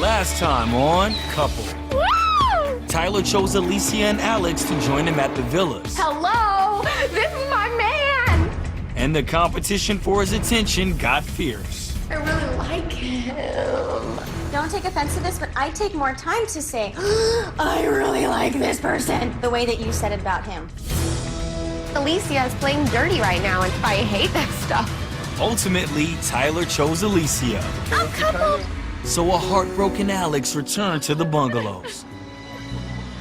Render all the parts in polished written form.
Last time on Couple. Woo! Tyler chose Alicia and Alex to join him at the villas. Hello! This is my man! And the competition for his attention got fierce. I really like him. Don't take offense to this, but I take more time to say, I really like this person, the way that you said it about him. Alicia is playing dirty right now, and I hate that stuff. Ultimately, Tyler chose Alicia. I'm coupled. So a heartbroken Alex returned to the bungalows.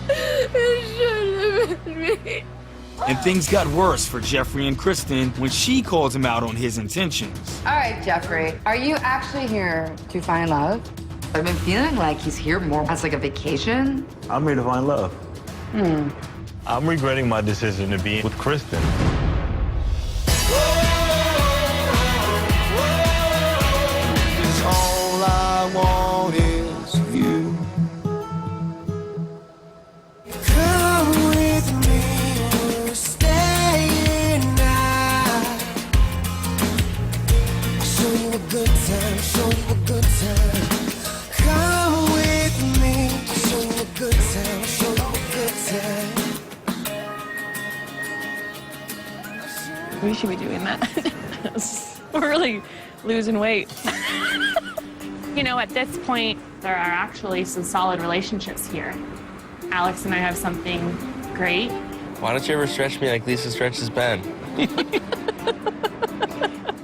It should have been me. And things got worse for Jeffrey and Kristen when she called him out on his intentions. All right, Jeffrey, are you actually here to find love? I've been feeling like he's here more as like a vacation. I'm here to find love. I'm regretting my decision to be with Kristen. All I want is you. Come with me, we're staying night. Show you a good time, show you a good time. Come with me, show you a good time, show you a good time. We should be doing that. We're really losing weight. You know, at this point, there are actually some solid relationships here. Alex and I have something great. Why don't you ever stretch me like Lisa stretches Ben?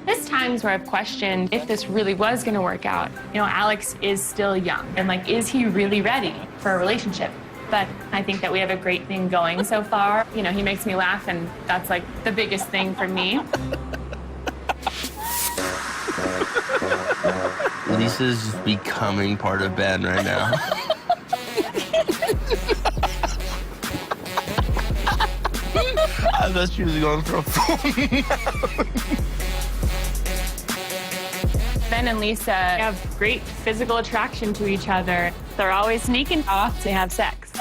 There's times where I've questioned if this really was gonna work out. You know, Alex is still young, and like, is he really ready for a relationship? But I think that we have a great thing going so far. You know, he makes me laugh, and that's like the biggest thing for me. Lisa's becoming part of Ben right now. I thought she was going for a phone. Ben and Lisa have great physical attraction to each other. They're always sneaking off to have sex.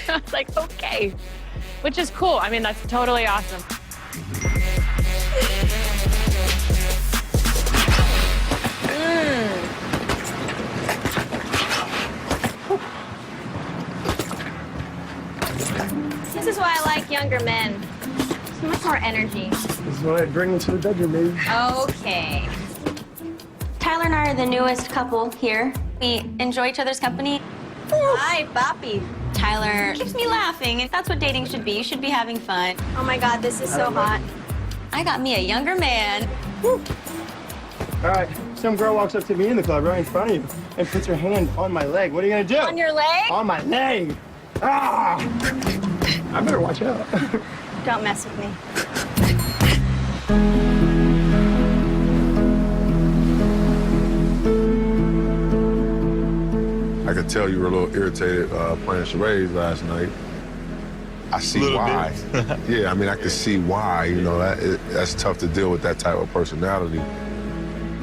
I was like, okay, which is cool. I mean, that's totally awesome. This is why I like younger men. So much more energy. This is what I bring into the bedroom, baby. Okay. Tyler and I are the newest couple here. We enjoy each other's company. Hi, Boppy. Tyler keeps me laughing, and that's what dating should be. You should be having fun. Oh my God, this is so hot. I got me a younger man. Woo. All right, some girl walks up to me in the club right in front of you and puts her hand on my leg. What are you gonna do? On your leg? On my leg. Ah! I better watch out. Don't mess with me. I could tell you were a little irritated playing charades last night. I see why. Yeah, I mean, I can see why. You know, that's tough to deal with that type of personality.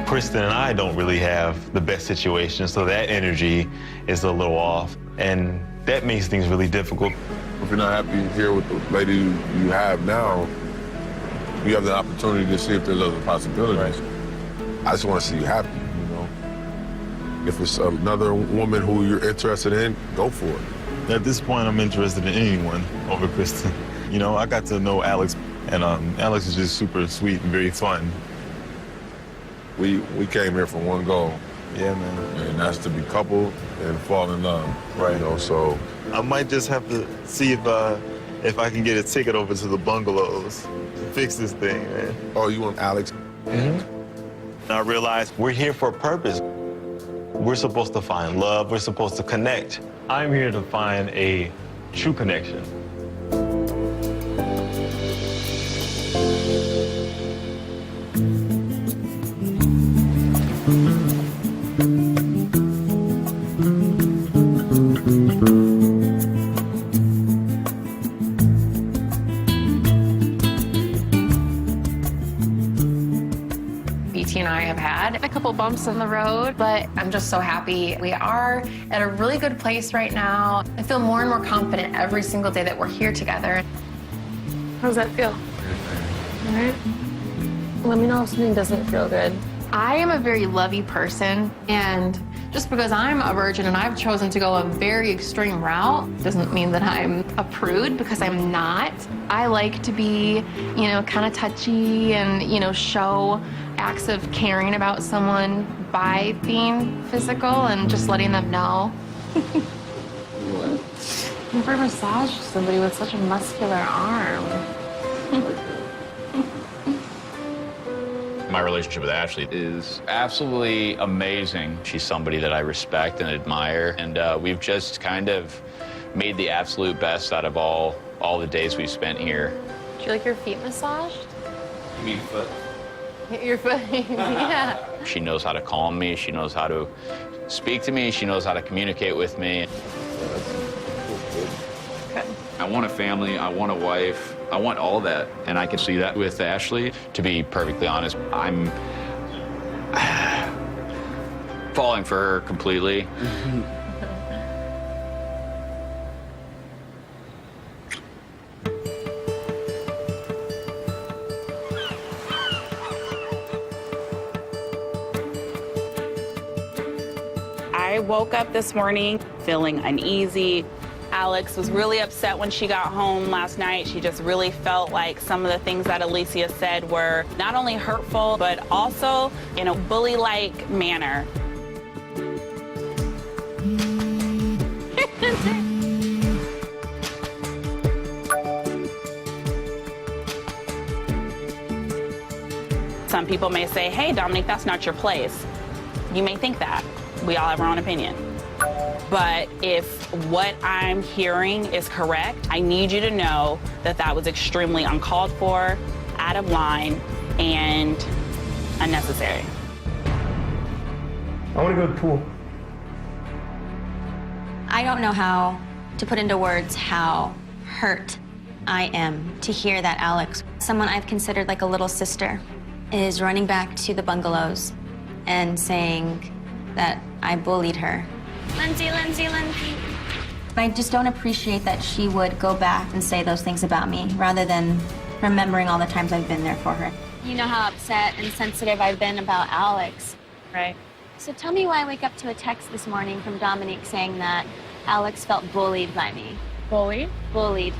Kristen and I don't really have the best situation, so that energy is a little off. And that makes things really difficult. If you're not happy here with the lady you have now, you have the opportunity to see if there's other possibilities. I just want to see you happy, you know? If it's another woman who you're interested in, go for it. At this point, I'm interested in anyone over Kristen. You know, I got to know Alex, and Alex is just super sweet and very fun. We came here for one goal. Yeah, man. And that's to be coupled and fall in love. Right. You know, so I might just have to see if I can get a ticket over to the bungalows to fix this thing, man. Oh, you want Alex? And I realized we're here for a purpose. We're supposed to find love. We're supposed to connect. I'm here to find a true connection. BT and I have had a couple bumps in the road, but I'm just so happy. We are at a really good place right now. I feel more and more confident every single day that we're here together. How does that feel? All right. Let me know if something doesn't feel good. I am a very lovey person, and just because I'm a virgin and I've chosen to go a very extreme route doesn't mean that I'm a prude, because I'm not. I like to be, you know, kind of touchy and, you know, show acts of caring about someone by being physical and just letting them know. Never massaged somebody with such a muscular arm. My relationship with Ashley is absolutely amazing. She's somebody that I respect and admire, and we've just kind of made the absolute best out of all the days we've spent here. Do you like your feet massaged? You mean foot? Your foot, yeah. She knows how to calm me. She knows how to speak to me. She knows how to communicate with me. I want a family. I want a wife. I want all that, and I can see that with Ashley. To be perfectly honest, I'm falling for her completely. I woke up this morning feeling uneasy. Alex was really upset when she got home last night. She just really felt like some of the things that Alicia said were not only hurtful, but also in a bully-like manner. Some people may say, hey, Dominique, that's not your place. You may think that. We all have our own opinion. But if what I'm hearing is correct, I need you to know that that was extremely uncalled for, out of line, and unnecessary. I want to go to the pool. I don't know how to put into words how hurt I am to hear that Alex, someone I've considered like a little sister, is running back to the bungalows and saying that I bullied her. Lindsay. I just don't appreciate that she would go back and say those things about me rather than remembering all the times I've been there for her. You know how upset and sensitive I've been about Alex. Right. So tell me why I wake up to a text this morning from Dominique saying that Alex felt bullied by me. Bullied? Bullied.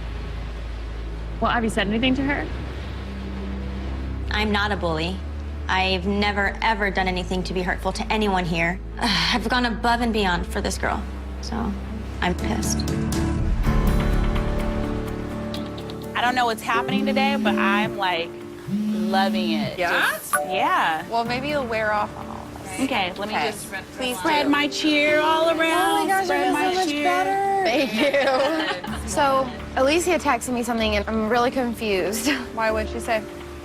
Well, have you said anything to her? I'm not a bully. I've never, ever done anything to be hurtful to anyone here. I've gone above and beyond for this girl, so I'm pissed. I don't know what's happening today, but I'm like loving it. Yeah? Yeah. Well, maybe you'll wear off on all this. Okay, let me just Please spread my cheer all around. Oh my gosh, spread I my feel so much cheer. better. Thank you. So, Alicia texted me something, and I'm really confused. Why would she say?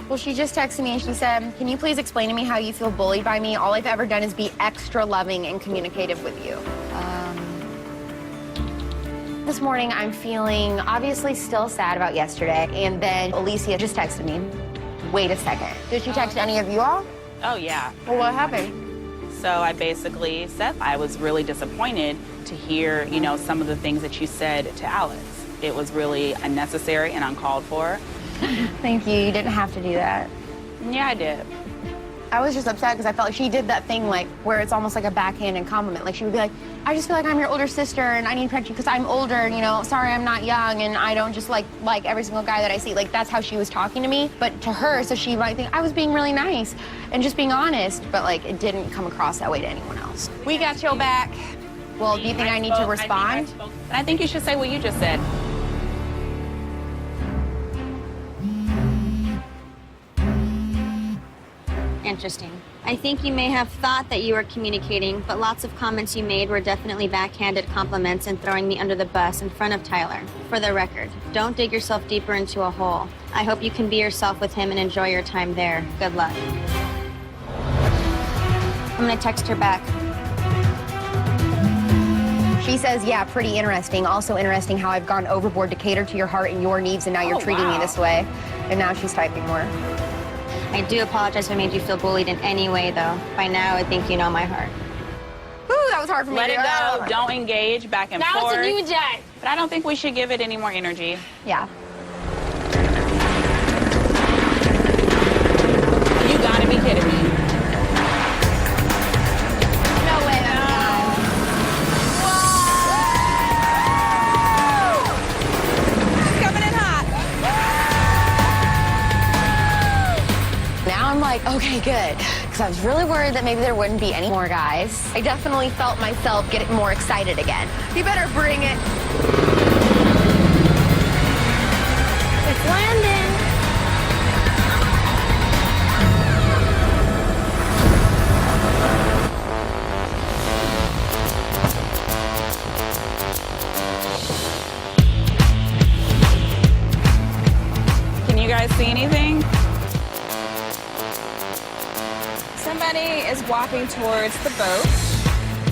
Well, she just texted me, and she said, can you please explain to me how you feel bullied by me? All I've ever done is be extra loving and communicative with you. This morning, I'm feeling obviously still sad about yesterday, and then Alicia just texted me. Wait a second. Did she text any of you all? Oh, yeah. Well, what happened? So I basically said I was really disappointed to hear, you know, some of the things that you said to Alex. It was really unnecessary and uncalled for. Thank you. You didn't have to do that. Yeah, I did. I was just upset because I felt like she did that thing like where it's almost like a backhanded compliment. Like she would be like, I just feel like I'm your older sister and I need to protect you because I'm older and, you know, sorry I'm not young and I don't just like every single guy that I see. Like that's how she was talking to me. But to her, so she might think I was being really nice and just being honest. But like it didn't come across that way to anyone else. We got your back. Well, do you think I need to respond? I think you should say what you just said. Interesting. I think you may have thought that you were communicating, but lots of comments you made were definitely backhanded compliments and throwing me under the bus in front of Tyler. For the record, don't dig yourself deeper into a hole. I hope you can be yourself with him and enjoy your time there. Good luck. I'm gonna text her back. She says, yeah, pretty interesting. Also interesting how I've gone overboard to cater to your heart and your needs, and now you're treating me this way. And now she's typing more. I do apologize if I made you feel bullied in any way, though. By now, I think you know my heart. Ooh, that was hard for me. Let it go. Don't engage back and forth. Now it's a new day. But I don't think we should give it any more energy. Yeah. You gotta be kidding me. good because I was really worried that maybe there wouldn't be any more guys. I definitely felt myself getting more excited again. You better bring it. It's landing. Can you guys see anything? Somebody is walking towards the boat.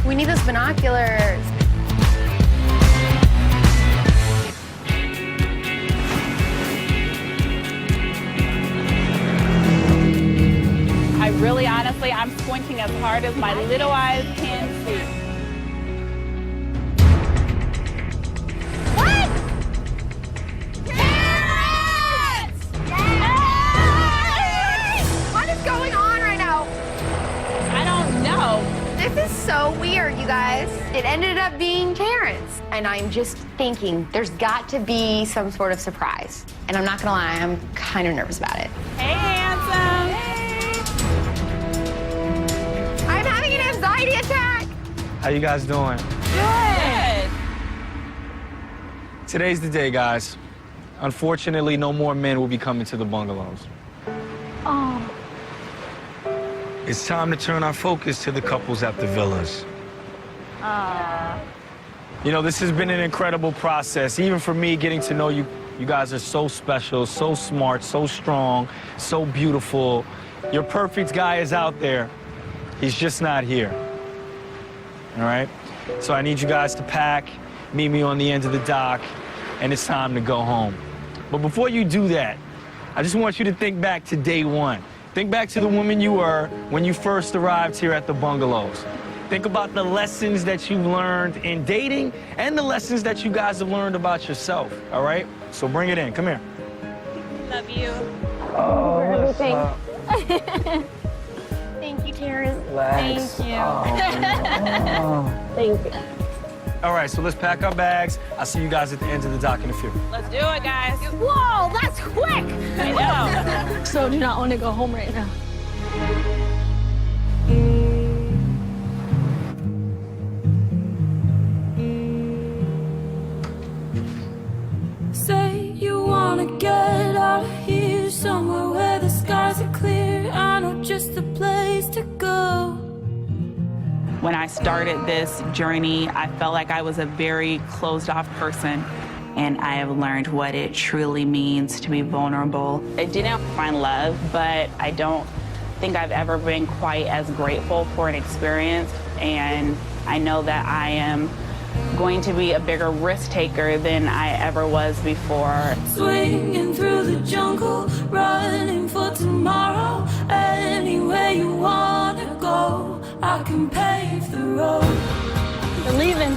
We need those binoculars. I really, honestly, I'm squinting as hard as my little eyes can see. What? Terrence! Hey! What is going on right now? I don't know. This is so weird, you guys. It ended up being Terrence. And I'm just thinking there's got to be some sort of surprise. And I'm not gonna lie, I'm kind of nervous about it. Hey, handsome. I'm having an anxiety attack. How you guys doing? Good. Today's the day, guys. Unfortunately, no more men will be coming to the bungalows. Oh. It's time to turn our focus to the couples at the villas. You know, this has been an incredible process. Even for me, getting to know you. You guys are so special, so smart, so strong, so beautiful. Your perfect guy is out there. He's just not here. All right? So I need you guys to pack, meet me on the end of the dock, and it's time to go home. But before you do that, I just want you to think back to day one. Think back to the woman you were when you first arrived here at the bungalows. Think about the lessons that you learned in dating and the lessons that you guys have learned about yourself, all right? So bring it in. Come here. Love you. Oh, everything. Thank you, Terrence. Relax. Thank you. Thank you. All right, so let's pack our bags. I'll see you guys at the end of the dock in a few. Let's do it, guys. Whoa, that's quick. I know. So do not want to go home right now. Say you wanna get out of here, somewhere where the skies are clear. I know just the place to go. When I started this journey, I felt like I was a very closed-off person, and I have learned what it truly means to be vulnerable. I didn't find love, but I don't think I've ever been quite as grateful for an experience, and I know that I am going to be a bigger risk taker than I ever was before. Swinging through the jungle, running for tomorrow. Anywhere you wanna go, I can pave the road. We're leaving.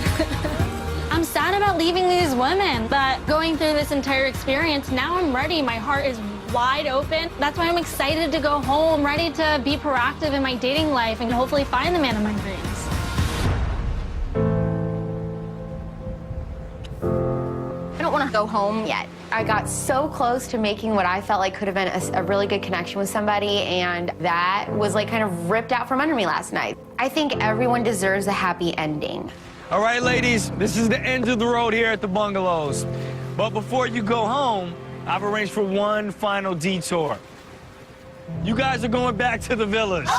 I'm sad about leaving these women, but going through this entire experience, now I'm ready. My heart is wide open. That's why I'm excited to go home, ready to be proactive in my dating life and hopefully find the man of my dreams. I don't want to go home yet. I got so close to making what I felt like could have been a really good connection with somebody, and that was like kind of ripped out from under me last night. I think everyone deserves a happy ending. All right, ladies, this is the end of the road here at the bungalows. But before you go home, I've arranged for one final detour. You guys are going back to the villas.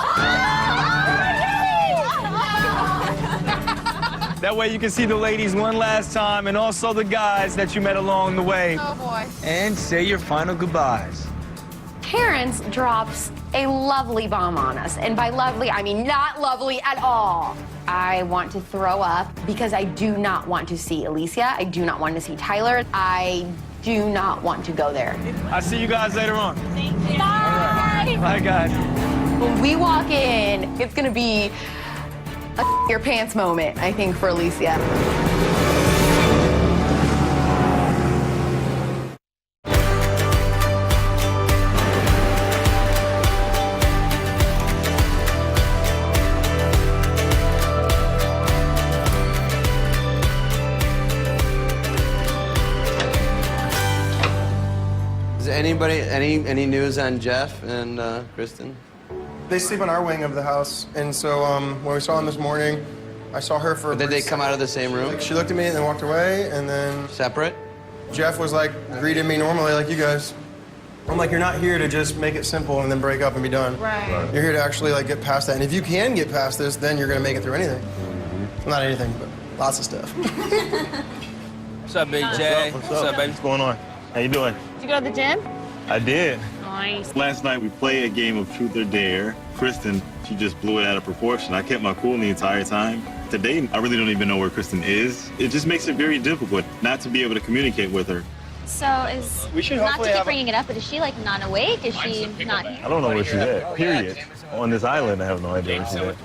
That way you can see the ladies one last time and also the guys that you met along the way. Oh, boy. And say your final goodbyes. Terrence drops a lovely bomb on us. And by lovely, I mean not lovely at all. I want to throw up because I do not want to see Alicia. I do not want to see Tyler. I do not want to go there. I'll see you guys later on. Thank you. Bye. Bye, guys. When we walk in, it's going to be a your pants moment, I think, for Alicia. Is anybody, any news on Jeff and Kristen? They sleep on our wing of the house, and so when we saw them this morning, I saw her for. Did they come out of the same room? Like, she looked at me and then walked away, and then. Separate? Jeff was like greeted me normally, like you guys. I'm like, you're not here to just make it simple and then break up and be done. Right. You're here to actually like get past that, and if you can get past this, then you're gonna make it through anything. Not anything, but lots of stuff. What's up, Big J? What's up, baby? What's going on? How you doing? Did you go to the gym? I did. Nice. Last night we played a game of Truth or Dare. Kristen, she just blew it out of proportion. I kept my cool the entire time. Today, I really don't even know where Kristen is. It just makes it very difficult not to be able to communicate with her. So is We should not to hopefully keep have bringing it up, but is she like not awake? Is she not? I don't know where she's at, period. On this island, I have no idea where she's at.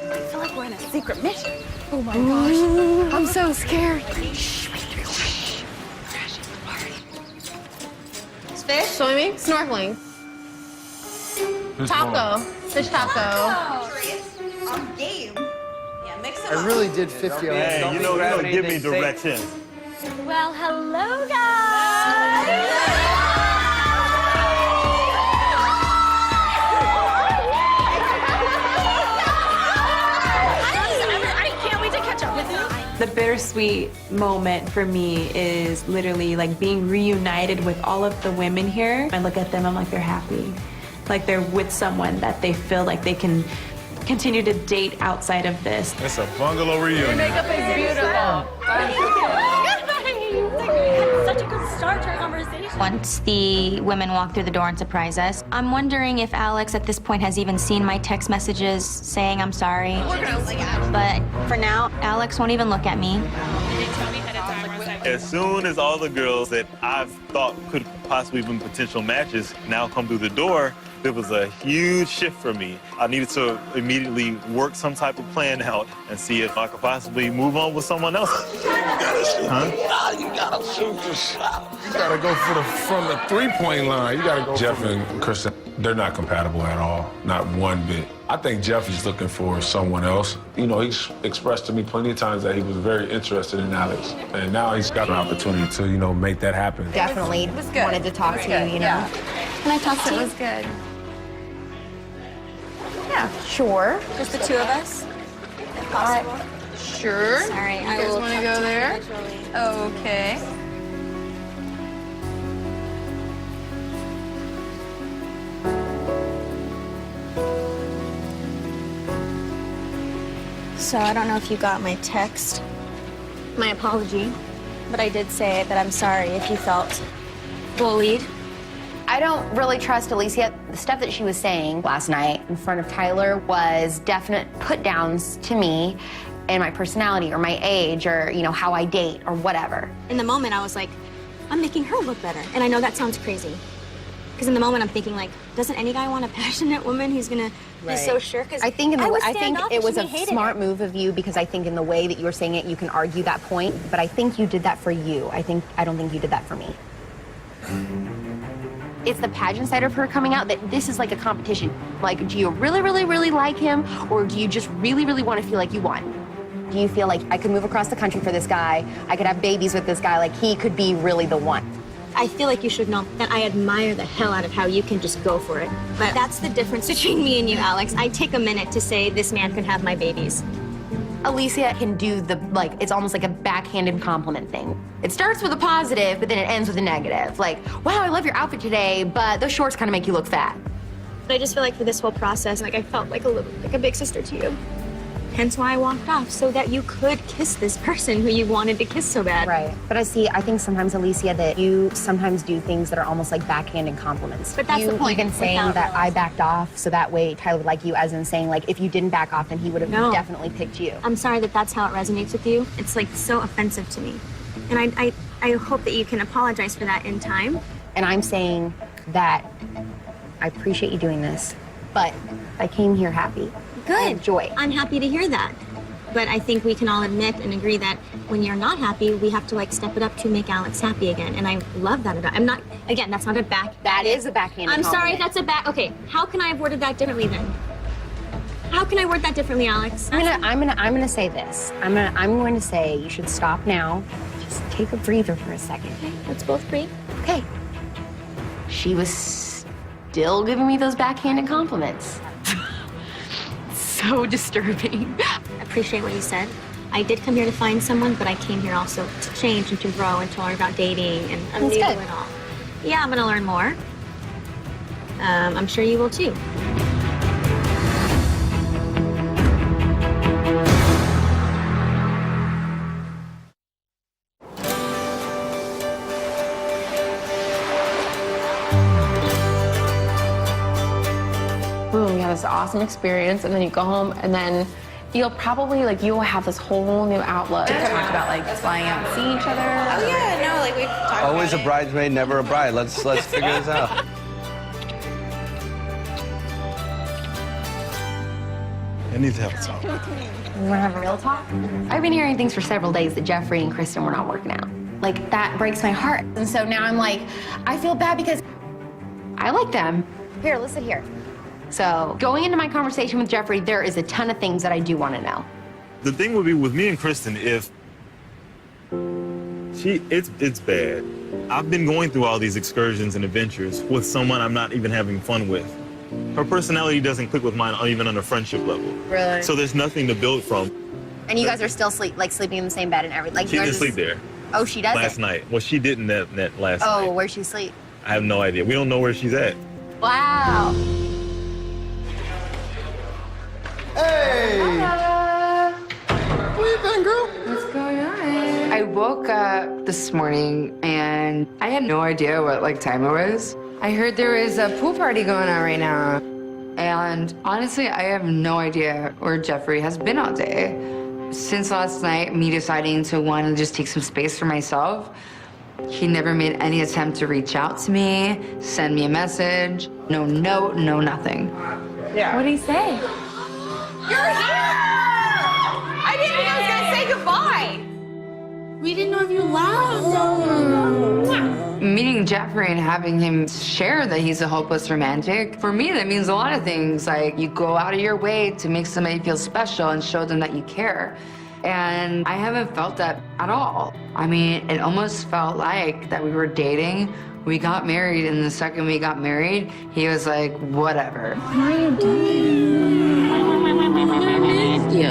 I feel like we're in a secret mission. Oh my gosh. I'm so scared. Fish? Swimming? Snorkeling. Taco. Fish taco. On game. Yeah, mix them I really did 50 on Hey, it. you know, give me directions. Well, hello, guys. I can't wait to catch up with you. The bittersweet moment for me is literally like being reunited with all of the women here. I look at them, I'm like, they're happy. Like they're with someone that they feel like they can continue to date outside of this. It's a bungalow reunion. Your makeup is beautiful. Such a good start to our conversation. Once the women walk through the door and surprise us, I'm wondering if Alex at this point has even seen my text messages saying I'm sorry. But for now, Alex won't even look at me. As soon as all the girls that I've thought could possibly be potential matches now come through the door, it was a huge shift for me. I needed to immediately work some type of plan out and see if I could possibly move on with someone else. Huh? You gotta shoot the shot. You gotta go from the three-point line. You gotta go. Jeff and Kristen, they're not compatible at all, not one bit. I think Jeff is looking for someone else. You know, he's expressed to me plenty of times that he was very interested in Alex, and now he's got an opportunity to, you know, make that happen. Definitely wanted to talk to you, you know. Can I talk to you? It was good. Yeah, sure. Just the two of us? If possible. Sure. Sorry, You I guys will want to talk go to you there? individually. Okay. So I don't know if you got my text, my apology, but I did say that I'm sorry if you felt bullied. I don't really trust Alicia. The stuff that she was saying last night in front of Tyler was definite put-downs to me and my personality or my age or, you know, how I date or whatever. In the moment, I was like, I'm making her look better. And I know that sounds crazy. Because in the moment, I'm thinking, like, doesn't any guy want a passionate woman who's going to be so sure? Because I think it was a smart move of you because I think in the way that you were saying it, you can argue that point. But I think you did that for you. I don't think you did that for me. It's the pageant side of her coming out that this is like a competition. Like, do you really, really, really like him? Or do you just really, really want to feel like you won? Do you feel like I could move across the country for this guy? I could have babies with this guy. Like, he could be really the one. I feel like you should know that I admire the hell out of how you can just go for it. But that's the difference between me and you, Alex. I take a minute to say this man can have my babies. Alicia can do the, like, it's almost like a backhanded compliment thing. It starts with a positive, but then it ends with a negative. Like, wow, I love your outfit today, but those shorts kind of make you look fat. But I just feel like for this whole process, like I felt like a big sister to you. Hence why I walked off, so that you could kiss this person who you wanted to kiss so bad. Right. But I think sometimes, Alicia, that you sometimes do things that are almost like backhanded compliments. But that's the point. Even saying that I backed off, so that way Tyler would like you, as in saying, like, if you didn't back off, then he would have definitely picked you. I'm sorry that that's how it resonates with you. It's like so offensive to me. And I hope that you can apologize for that in time. And I'm saying that I appreciate you doing this, but I came here happy. Good. Joy. I'm happy to hear that. But I think we can all admit and agree that when you're not happy, we have to like step it up to make Alex happy again. And I love that about. I'm not. Again, that's not a back. That is a backhand. I'm sorry, that's a back. Okay, how can I have worded that differently then? How can I word that differently, Alex? I'm gonna say this. I'm going to say you should stop now. Just take a breather for a second. Okay, let's both breathe. Okay. She was still giving me those backhanded compliments. So disturbing. I appreciate what you said. I did come here to find someone, but I came here also to change and to grow and to learn about dating, and I'm new to it all. Yeah, I'm gonna learn more. I'm sure you will too. Boom, you have this awesome experience, and then you go home, and then you'll probably, you'll have this whole new outlook. Talk about, flying out and seeing each other. Oh, yeah, no, we've talked Always about a bridesmaid, never a bride. Let's figure this out. I need to have a talk. You want to have a real talk? I've been hearing things for several days that Jeffrey and Kristen were not working out. Like, that breaks my heart. And so now I'm like, I feel bad because I like them. Here, listen here. So, going into my conversation with Jeffrey, there is a ton of things that I do want to know. The thing would be with me and Kristen, if it's bad. I've been going through all these excursions and adventures with someone I'm not even having fun with. Her personality doesn't click with mine even on a friendship level. Really? So there's nothing to build from. And you guys are still sleeping in the same bed and everything. Like, She didn't sleep there. Oh, she doesn't? Last night. Well, she didn't that last night. Oh, where'd she sleep? I have no idea. We don't know where she's at. Wow. Hey! Where you been, girl? What's going on? I woke up this morning and I had no idea what time it was. I heard there was a pool party going on right now. And honestly, I have no idea where Jeffrey has been all day. Since last night, me deciding to want to just take some space for myself, he never made any attempt to reach out to me, send me a message. No note, no nothing. Yeah. What did he say? You're here! I didn't think I was gonna say goodbye. We didn't know if you left. Meeting Jeffrey and having him share that he's a hopeless romantic, for me, that means a lot of things. Like, you go out of your way to make somebody feel special and show them that you care. And I haven't felt that at all. I mean, it almost felt like that we were dating. We got married, and the second we got married, he was like, whatever. What are you doing? I missed you.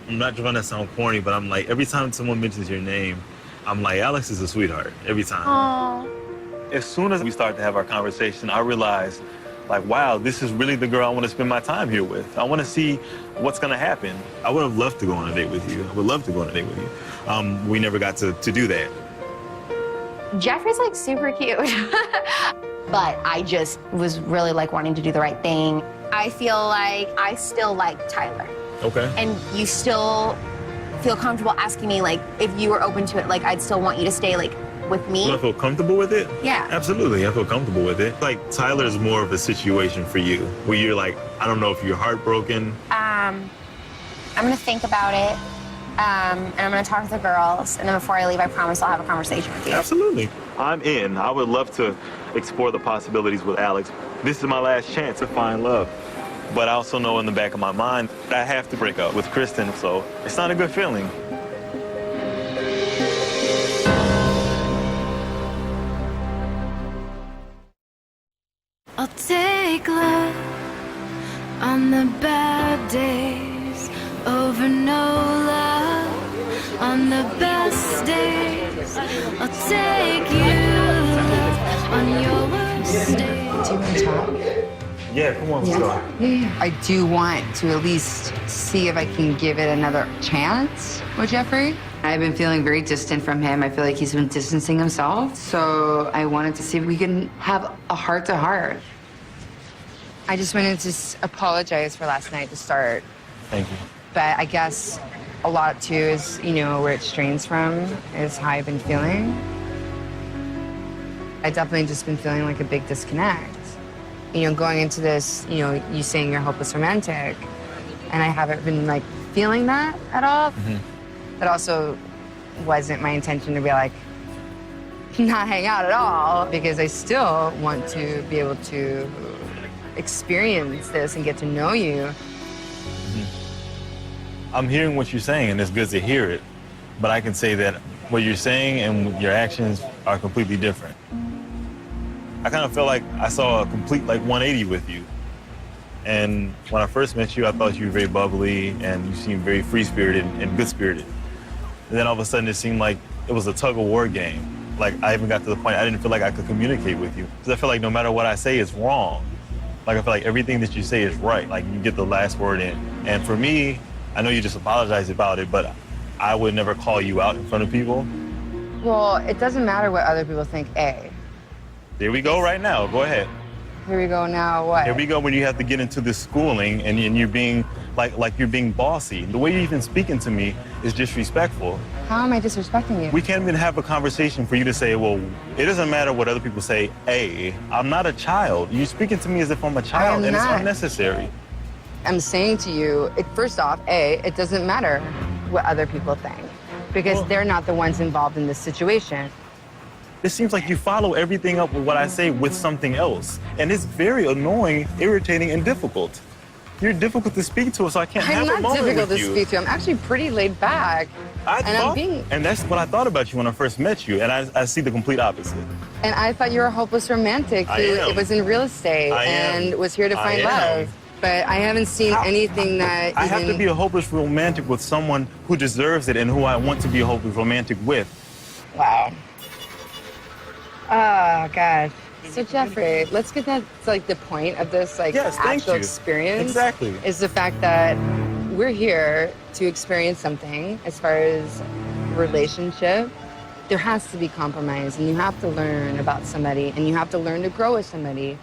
I'm not trying to sound corny, but I'm like, every time someone mentions your name, I'm like, Alex is a sweetheart, every time. Aww. As soon as we start to have our conversation, I realized, wow, this is really the girl I want to spend my time here with. I want to see what's going to happen. I would have loved to go on a date with you. I would love to go on a date with you. We never got to do that. Jeffrey's super cute. But I just was really wanting to do the right thing. I feel like I still like Tyler. Okay. And you still feel comfortable asking me if you were open to it, I'd still want you to stay with me. Do I feel comfortable with it? Yeah. Absolutely, I feel comfortable with it. Tyler's more of a situation for you, where you're I don't know if you're heartbroken. I'm gonna think about it, and I'm gonna talk to the girls, and then before I leave, I promise I'll have a conversation with you. Absolutely. I'm in. I would love to explore the possibilities with Alex. This is my last chance to find love. But I also know in the back of my mind that I have to break up with Kristen, so it's not a good feeling. I'll take love on the bad days over no love on the best days. I'll take you on your worst days. Do you want to talk? Yeah, come on, let's go. Yeah. I do want to at least see if I can give it another chance with Jeffrey. I've been feeling very distant from him. I feel like he's been distancing himself. So I wanted to see if we can have a heart-to-heart. I just wanted to apologize for last night to start. Thank you. But I guess a lot, too, is, where it strains from is how I've been feeling. I definitely just been feeling like a big disconnect. going into this, you saying you're a hopeless romantic, and I haven't been like feeling that at all. That also wasn't my intention to be like, not hang out at all, because I still want to be able to experience this and get to know you. I'm hearing what you're saying, and it's good to hear it. But I can say that what you're saying and your actions are completely different. I kind of felt like I saw a complete 180 with you. And when I first met you, I thought you were very bubbly and you seemed very free-spirited and good-spirited. And then all of a sudden it seemed like it was a tug-of-war game. Like I even got to the point I didn't feel like I could communicate with you. Because I feel like no matter what I say, it's wrong. Like I feel like everything that you say is right. Like you get the last word in. And for me, I know you just apologized about it, but I would never call you out in front of people. Well, it doesn't matter what other people think, A. There we go right now. Go ahead. Here we go now, what? Here we go when you have to get into this schooling and you're being like you're being bossy. The way you're even speaking to me is disrespectful. How am I disrespecting you? We can't even have a conversation for you to say, well, it doesn't matter what other people say. A, I'm not a child. You're speaking to me as if I'm a child, and it's unnecessary. I'm saying to you, first off, A, it doesn't matter what other people think, because they're not the ones involved in this situation. It seems like you follow everything up with what I say with something else. And it's very annoying, irritating, and difficult. You're difficult to speak to, so I can't have a moment with you. I'm not difficult to speak to. I'm actually pretty laid back. And that's what I thought about you when I first met you, and I see the complete opposite. And I thought you were a hopeless romantic who was in real estate and was here to find love. But I haven't seen anything that I have to be a hopeless romantic with someone who deserves it and who I want to be a hopeless romantic with. Wow. Oh, gosh. So, Jeffrey, let's get that to, the point of this, actual experience. Exactly. Is the fact that we're here to experience something as far as relationship. There has to be compromise, and you have to learn about somebody, and you have to learn to grow with somebody,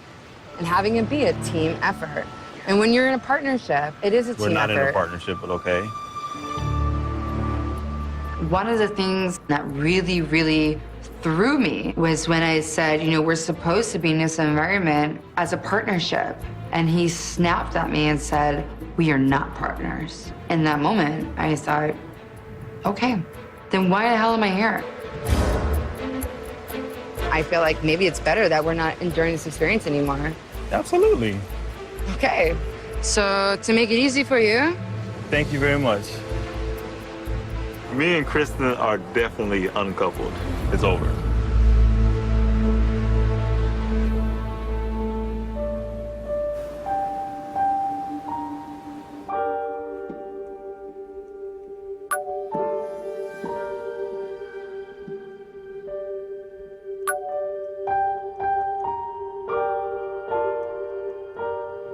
and having it be a team effort. And when you're in a partnership, it is a team effort. We're not in a partnership, but okay. One of the things that really, really threw me was when I said, we're supposed to be in this environment as a partnership. And he snapped at me and said, we are not partners. In that moment, I thought, okay, then why the hell am I here? I feel like maybe it's better that we're not enduring this experience anymore. Absolutely. Okay, so to make it easy for you. Thank you very much. Me and Kristen are definitely uncoupled. It's over.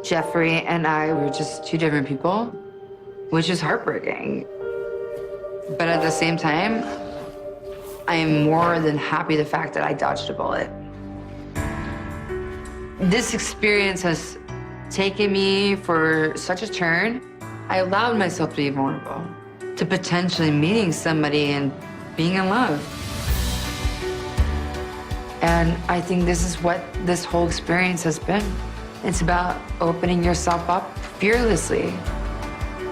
Jeffrey and I were just two different people, which is heartbreaking. But at the same time, I am more than happy the fact that I dodged a bullet. This experience has taken me for such a turn. I allowed myself to be vulnerable, to potentially meeting somebody and being in love. And I think this is what this whole experience has been. It's about opening yourself up fearlessly.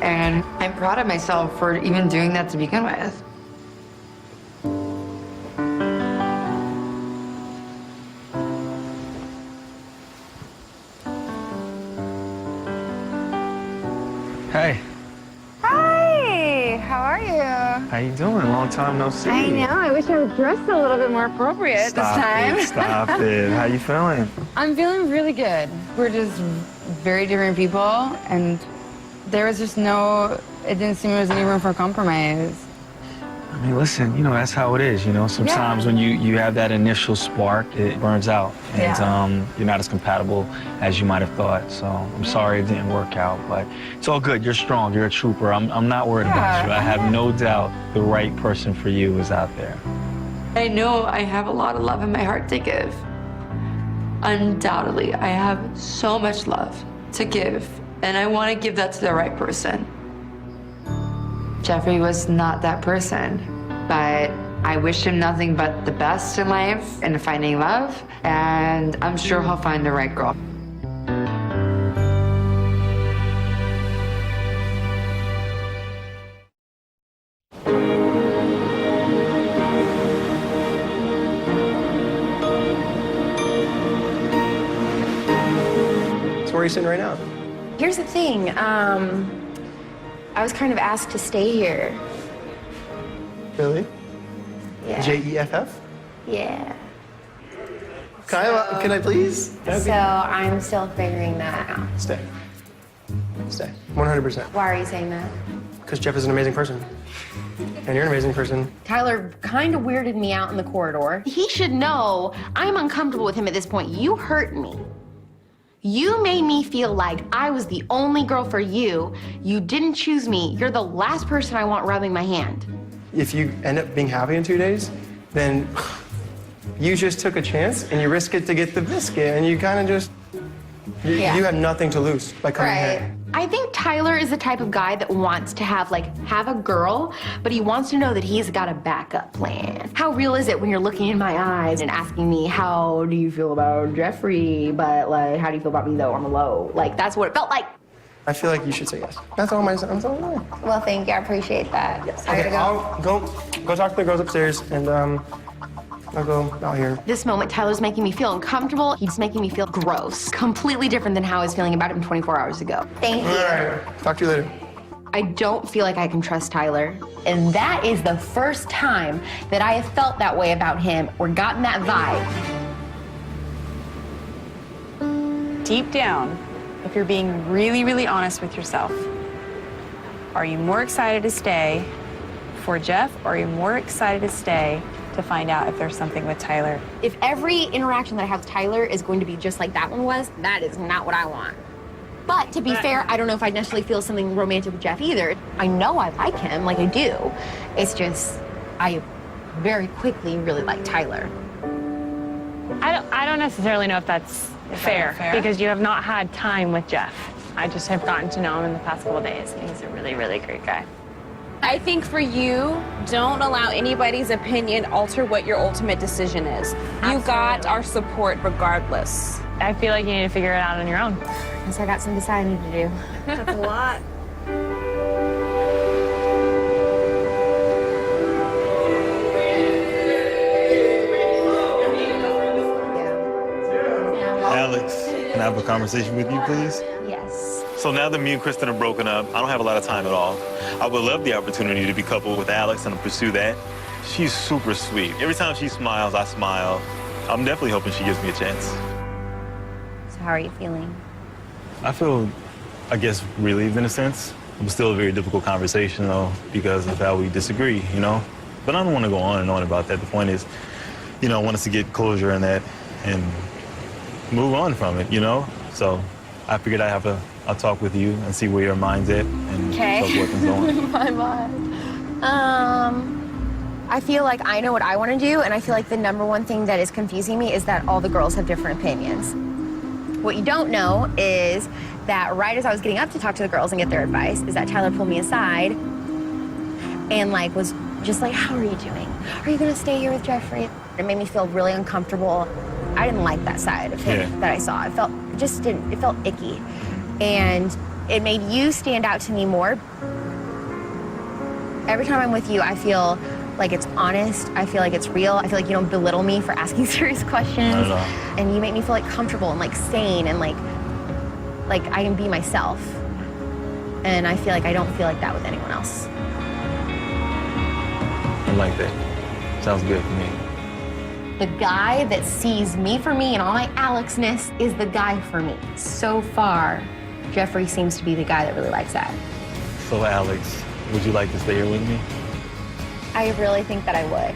And I'm proud of myself for even doing that to begin with. Hey. Hi, how are you? How you doing? Long time no see. I know, I wish I was dressed a little bit more appropriate this time. Stop it. How you feeling? I'm feeling really good. We're just very different people, and there was just it didn't seem there was any room for compromise. I mean, listen, that's how it is, Sometimes when you have that initial spark, it burns out. And you're not as compatible as you might have thought. So I'm sorry it didn't work out, but it's all good. You're strong. You're a trooper. I'm not worried about you. I have no doubt the right person for you is out there. I know I have a lot of love in my heart to give. Undoubtedly, I have so much love to give, and I want to give that to the right person. Jeffrey was not that person, but I wish him nothing but the best in life and finding love, and I'm sure he'll find the right girl. That's where he's sitting right now. Here's the thing. I was kind of asked to stay here. Really? Yeah. Jeff? Yeah. Can I please? So I'm still figuring that out. Stay. Stay. 100%. Why are you saying that? Because Jeff is an amazing person. And you're an amazing person. Tyler kind of weirded me out in the corridor. He should know I'm uncomfortable with him at this point. You hurt me. You made me feel like I was the only girl for you. You didn't choose me. You're the last person I want rubbing my hand. If you end up being happy in 2 days, then you just took a chance and you risk it to get the biscuit, and you kind of just, you had nothing to lose by coming here. I think Tyler is the type of guy that wants to have a girl, but he wants to know that he's got a backup plan. How real is it when you're looking in my eyes and asking me, how do you feel about Jeffrey, but how do you feel about me though on the low? That's what it felt like. I feel like you should say yes. That's all I'm saying. Well, thank you. I appreciate that. Yes. Okay, I'll go talk to the girls upstairs, and I'll go out here. This moment, Tyler's making me feel uncomfortable. He's making me feel gross. Completely different than how I was feeling about him 24 hours ago. Thank you. All right. Talk to you later. I don't feel like I can trust Tyler. And that is the first time that I have felt that way about him or gotten that vibe. Deep down, if you're being really, really honest with yourself, are you more excited to stay for Jeff, or are you more excited to stay to find out if there's something with Tyler? If every interaction that I have with Tyler is going to be just like that one was, that is not what I want. But to be fair, I don't know if I necessarily feel something romantic with Jeff either. I know I like him, I do. It's just, I very quickly really like Tyler. I don't necessarily know if that's fair, because you have not had time with Jeff. I just have gotten to know him in the past couple of days, and he's a really, really great guy. I think for you, don't allow anybody's opinion alter what your ultimate decision is. You got our support regardless. I feel like you need to figure it out on your own. Guess I got some deciding to do. That's a lot. Alex, can I have a conversation with you, please? Yes. So now that me and Kristen are broken up, I don't have a lot of time at all. I would love the opportunity to be coupled with Alex and to pursue that. She's super sweet. Every time she smiles, I smile. I'm definitely hoping she gives me a chance. So how are you feeling? I feel, I guess, relieved in a sense. It was still a very difficult conversation, though, because of how we disagree, But I don't want to go on and on about that. The point is, I want us to get closure in that and move on from it, So I figured I'd have I'll talk with you and see where your mind's at and talk what things going. My mind. I feel like I know what I want to do, and I feel like the number one thing that is confusing me is that all the girls have different opinions. What you don't know is that right as I was getting up to talk to the girls and get their advice, is that Tyler pulled me aside and was just like, how are you doing? Are you gonna stay here with Jeffrey? It made me feel really uncomfortable. I didn't like that side of him that I saw. It felt icky. And it made you stand out to me more. Every time I'm with you, I feel like it's honest. I feel like it's real. I feel like you don't belittle me for asking serious questions. Not at all. And you make me feel comfortable and sane and like I can be myself. And I feel like I don't feel like that with anyone else. I like that. Sounds good for me. The guy that sees me for me and all my Alexness is the guy for me. So far, Jeffrey seems to be the guy that really likes that. So, Alex, would you like to stay here with me? I really think that I would.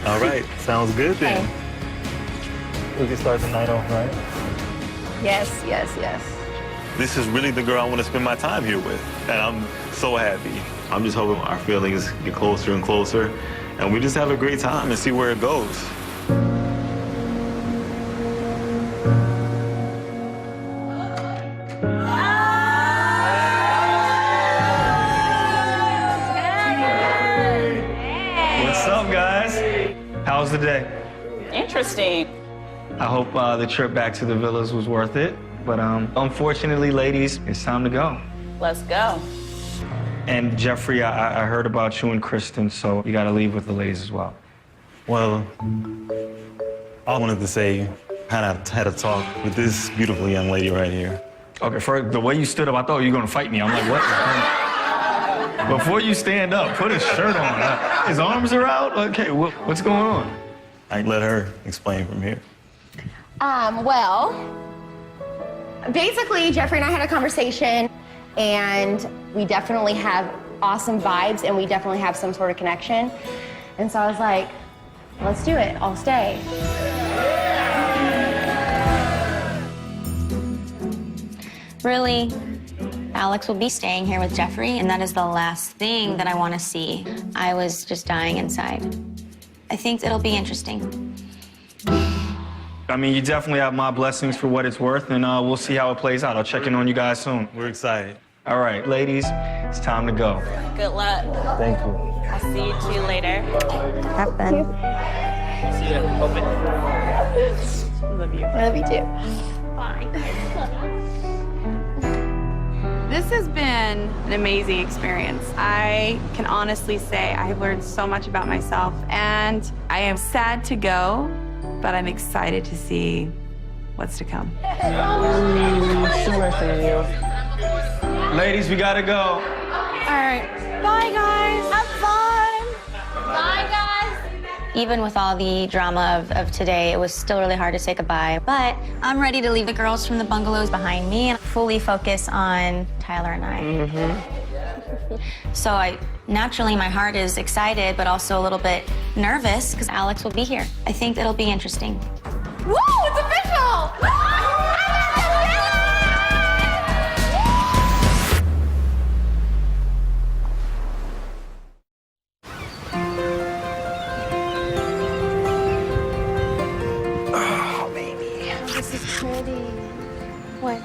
All right. Sounds good then. We can start the night off, right? Yes. This is really the girl I want to spend my time here with, and I'm so happy. I'm just hoping our feelings get closer and closer, and we just have a great time and see where it goes. What's up, guys? How's the day? Interesting. I hope the trip back to the villas was worth it. But unfortunately, ladies, it's time to go. Let's go. And Jeffrey, I heard about you and Kristen, so you got to leave with the ladies as well. Well, I wanted to say kind of had a talk with this beautiful young lady right here. Okay, for the way you stood up, I thought you were gonna fight me. I'm like, what? Before you stand up, put a shirt on. His arms are out? Okay, what's going on? I let her explain from here. Well, basically, Jeffrey and I had a conversation, and we definitely have awesome vibes, and we definitely have some sort of connection. And so I was like, let's do it. I'll stay. Really, Alex will be staying here with Jeffrey, and that is the last thing that I want to see. I was just dying inside. I think it'll be interesting. I mean, you definitely have my blessings for what it's worth, and we'll see how it plays out. I'll check in on you guys soon. We're excited. All right, ladies, it's time to go. Good luck. Thank you. I'll see you two later. Have fun. See you. Open. Love you. I love you too. Bye. This has been an amazing experience. I can honestly say I have learned so much about myself, and I am sad to go, but I'm excited to see what's to come. So nice to meet you. Ladies, we gotta go. All right. Bye, guys. Have fun. Bye, guys. Even with all the drama of today, it was still really hard to say goodbye. But I'm ready to leave the girls from the bungalows behind me and fully focus on Tyler and I. So naturally, my heart is excited, but also a little bit nervous because Alex will be here. I think it'll be interesting. Woo! It's official!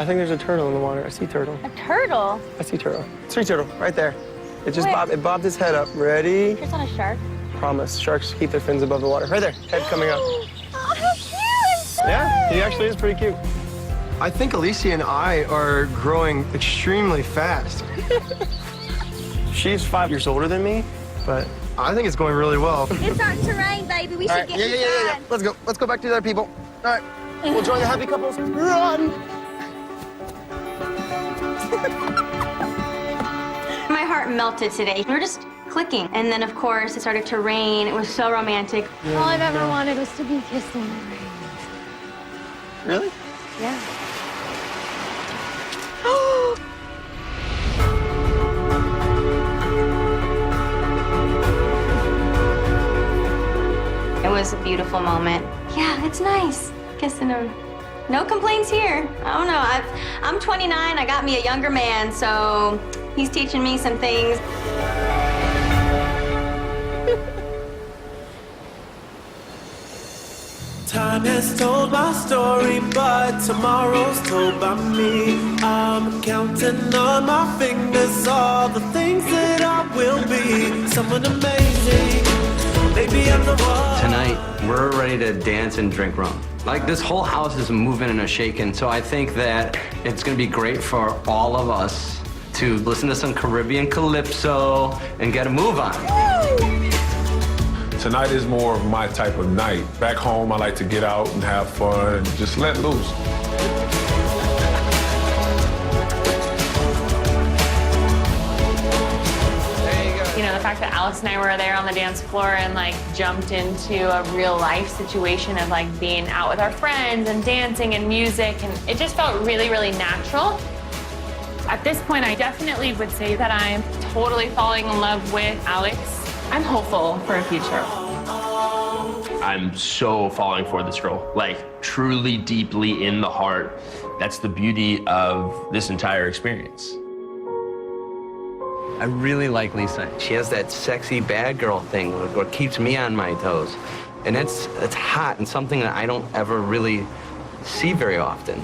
I think there's a turtle in the water. I see turtle. A turtle? I see turtle. Tree turtle, right there. It just bobbed his head up. Ready? It's not a shark. Promise. Sharks keep their fins above the water. Right there. Head coming up. Oh, how cute! Yeah, he actually is pretty cute. I think Alicia and I are growing extremely fast. She's 5 years older than me, but I think it's going really well. It's starting to rain, baby. We should get yeah. Let's go. Let's go back to the other people. All right. We'll join the happy couples. Run! My heart melted today. We were just clicking. And then, of course, it started to rain. It was so romantic. All I've ever wanted was to be kissed in the rain. Really? Yeah. It was a beautiful moment. Yeah, it's nice. Kissing him. No complaints here. I don't know. I'm 29. I got me a younger man, so he's teaching me some things. Time has told my story, but tomorrow's told by me. I'm counting on my fingers all the things that I will be. Someone amazing. Maybe I'm the one. Tonight, we're ready to dance and drink rum. Like, this whole house is moving and a shaking, so I think that it's gonna be great for all of us to listen to some Caribbean calypso and get a move on. Tonight is more of my type of night. Back home, I like to get out and have fun and just let loose. You know, the fact that Alex and I were there on the dance floor and like jumped into a real life situation of like being out with our friends and dancing and music, and it just felt really, really natural. At this point, I definitely would say that I'm totally falling in love with Alex. I'm hopeful for a future. I'm so falling for this girl, like truly deeply in the heart. That's the beauty of this entire experience. I really like Lisa. She has that sexy bad girl thing what keeps me on my toes. And it's hot and something that I don't ever really see very often.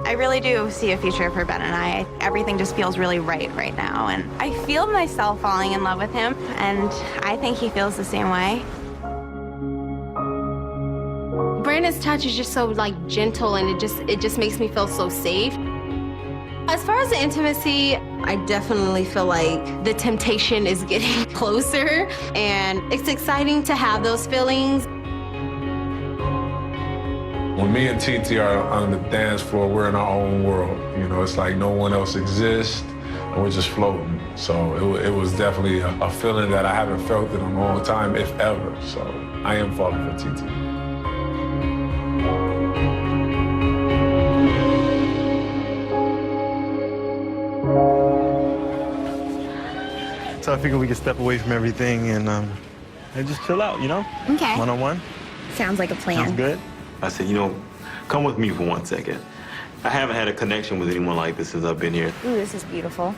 I really do see a future for Ben and I. Everything just feels really right now. And I feel myself falling in love with him, and I think he feels the same way. Brandon's touch is just so like gentle, and it just makes me feel so safe. As far as the intimacy, I definitely feel like the temptation is getting closer, and it's exciting to have those feelings. When me and TT are on the dance floor, we're in our own world. You know, it's like no one else exists, and we're just floating. So it was definitely a feeling that I haven't felt in a long time, if ever. So I am falling for TT. So I figured we could step away from everything and just chill out, you know? Okay. One-on-one. Sounds like a plan. Sounds good. I said, you know, come with me for 1 second. I haven't had a connection with anyone like this since I've been here. Ooh, this is beautiful.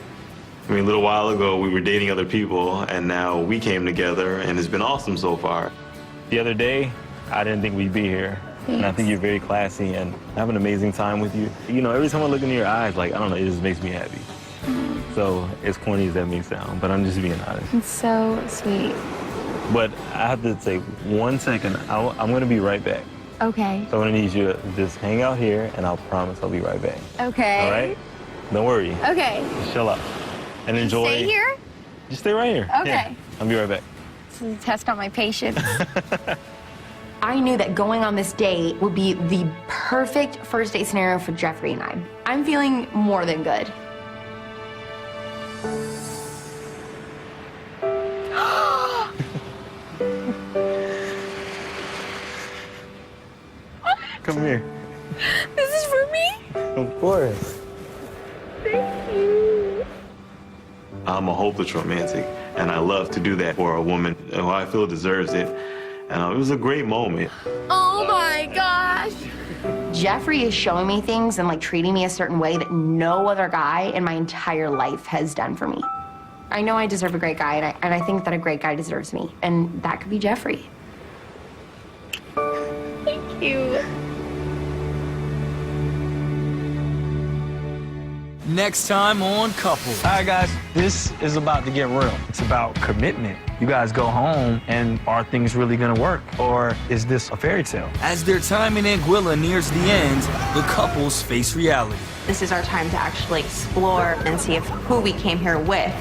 I mean, a little while ago, we were dating other people, and now we came together, and it's been awesome so far. The other day, I didn't think we'd be here. And I think you're very classy, and I have an amazing time with you. You know, every time I look into your eyes, like, I don't know, it just makes me happy. So, as corny as that may sound, but I'm just being honest. It's so sweet. But I have to say, 1 second, I'm gonna be right back. Okay. So I'm gonna need you to just hang out here, and I'll promise I'll be right back. Okay. All right? Don't worry. Okay. Just chill out and enjoy. Stay here? Just stay right here. Okay. Yeah, I'll be right back. This is a test on my patience. I knew that going on this date would be the perfect first date scenario for Jeffrey and I. I'm feeling more than good. Come here. This is for me? Of course. Thank you. I'm a hopeless romantic, and I love to do that for a woman who I feel deserves it. And it was a great moment. Oh my gosh. Jeffrey is showing me things and like treating me a certain way that no other guy in my entire life has done for me. I know I deserve a great guy, and I think that a great guy deserves me, and that could be Jeffrey. Thank you. Next time on Couples. All right, guys, this is about to get real. It's about commitment. You guys go home, and are things really gonna work? Or is this a fairy tale? As their time in Anguilla nears the end, the couples face reality. This is our time to actually explore and see if who we came here with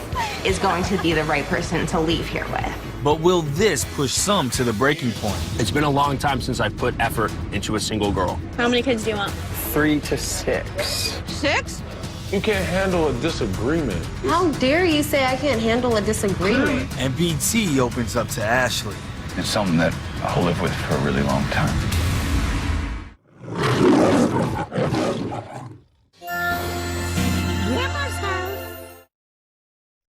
is going to be the right person to leave here with. But will this push some to the breaking point? It's been a long time since I've put effort into a single girl. How many kids do you want? 3 to 6. 6? You can't handle a disagreement. How dare you say I can't handle a disagreement? And BT opens up to Ashley. It's something that I'll live with for a really long time.